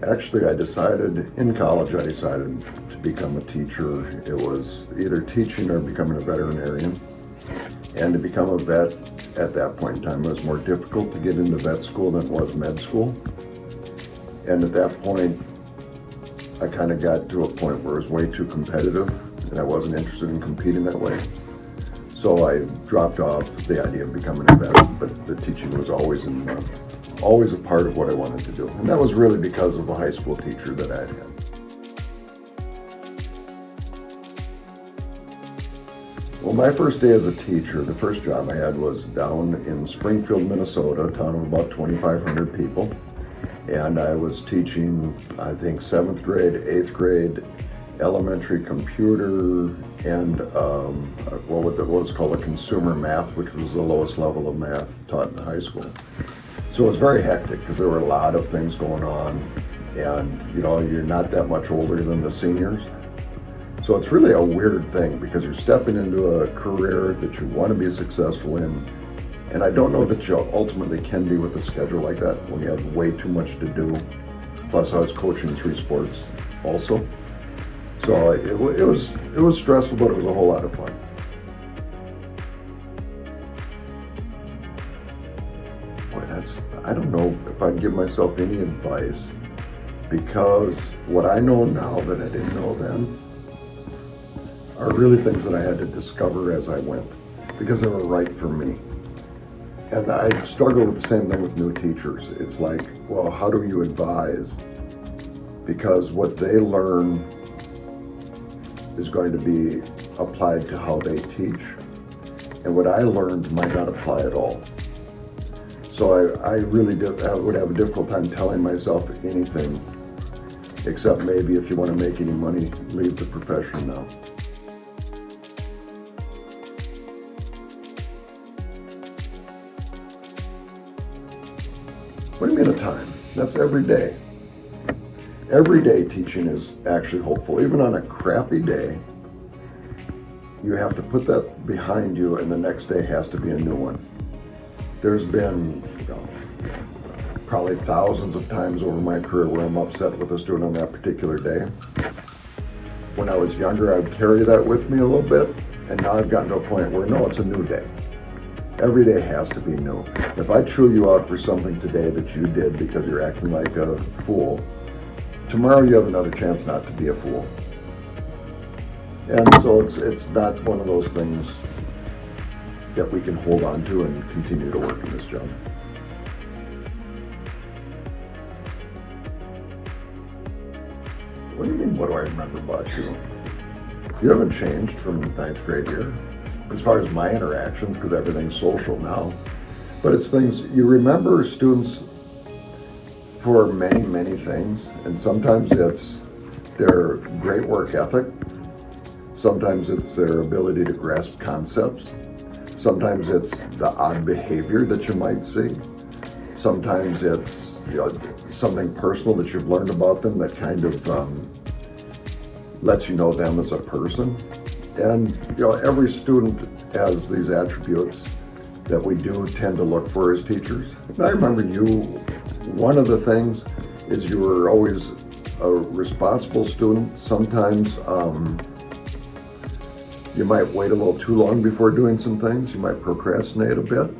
Actually, in college, I decided to become a teacher. It was either teaching or becoming a veterinarian. And to become a vet at that point in time, it was more difficult to get into vet school than it was med school. And at that point, I kind of got to a point where it was way too competitive, and I wasn't interested in competing that way. So I dropped off the idea of becoming a vet, but the teaching was always a part of what I wanted to do. And that was really because of a high school teacher that I had. Well, my first day as a teacher, the first job I had was down in Springfield, Minnesota, a town of about 2,500 people. And I was teaching, I think, 7th grade, 8th grade, elementary computer, and what was called a consumer math, which was the lowest level of math taught in high school. So it was very hectic because there were a lot of things going on, and you're not that much older than the seniors. So it's really a weird thing because you're stepping into a career that you want to be successful in. And I don't know that you ultimately can be with a schedule like that when you have way too much to do. Plus, I was coaching 3 sports also. So it was stressful, but it was a whole lot of fun. Boy, I don't know if I'd give myself any advice, because what I know now that I didn't know then are really things that I had to discover as I went, because they were right for me. And I struggle with the same thing with new teachers. It's like, well, how do you advise? Because what they learn is going to be applied to how they teach. And what I learned might not apply at all. So I would have a difficult time telling myself anything, except maybe if you want to make any money, leave the profession now. What do you mean a time? That's every day. Every day teaching is actually hopeful. Even on a crappy day, you have to put that behind you, and the next day has to be a new one. There's been probably thousands of times over my career where I'm upset with a student on that particular day. When I was younger, I'd carry that with me a little bit, and now I've gotten to a point where no, it's a new day. Every day has to be new. If I chew you out for something today that you did because you're acting like a fool, tomorrow you have another chance not to be a fool. And so it's not one of those things that we can hold on to and continue to work in this job. What do you mean, what do I remember about you? You haven't changed from 9th grade year, as far as my interactions, because everything's social now. But it's things, you remember students for many, many things, and sometimes it's their great work ethic, sometimes it's their ability to grasp concepts, sometimes it's the odd behavior that you might see, sometimes it's something personal that you've learned about them that kind of lets you know them as a person. And every student has these attributes that we do tend to look for as teachers. And I remember one of the things is you were always a responsible student. Sometimes you might wait a little too long before doing some things. You might procrastinate a bit.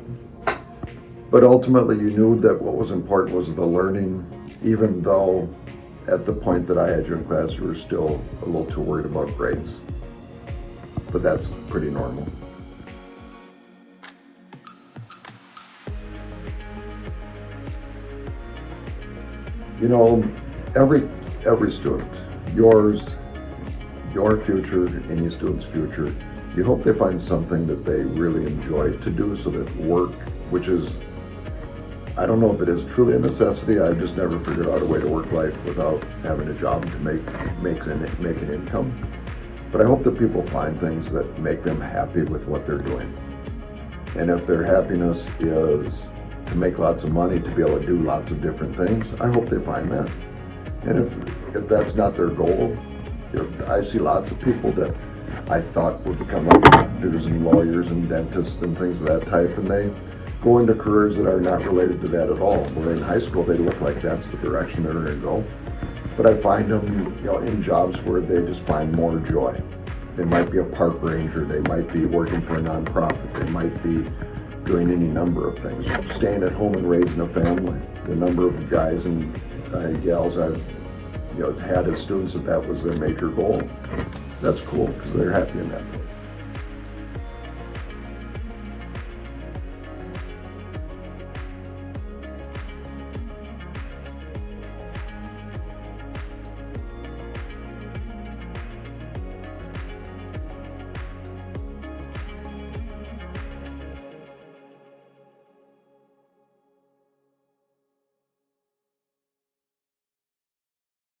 But ultimately you knew that what was important was the learning, even though at the point that I had you in class, you were still a little too worried about grades. But that's pretty normal. Every student, yours, your future, any student's future, you hope they find something that they really enjoy to do, so that work, which is, I don't know if it is truly a necessity. I've just never figured out a way to work life without having a job to make an income. But I hope that people find things that make them happy with what they're doing. And if their happiness is to make lots of money, to be able to do lots of different things, I hope they find that. And if that's not their goal, I see lots of people that I thought would become like doctors and lawyers and dentists and things of that type, and go into careers that are not related to that at all. Where in high school they look like that's the direction they're going to go. But I find them, in jobs where they just find more joy. They might be a park ranger, they might be working for a nonprofit, they might be doing any number of things. Staying at home and raising a family. The number of guys and gals I've had as students that was their major goal. That's cool because they're happy in that.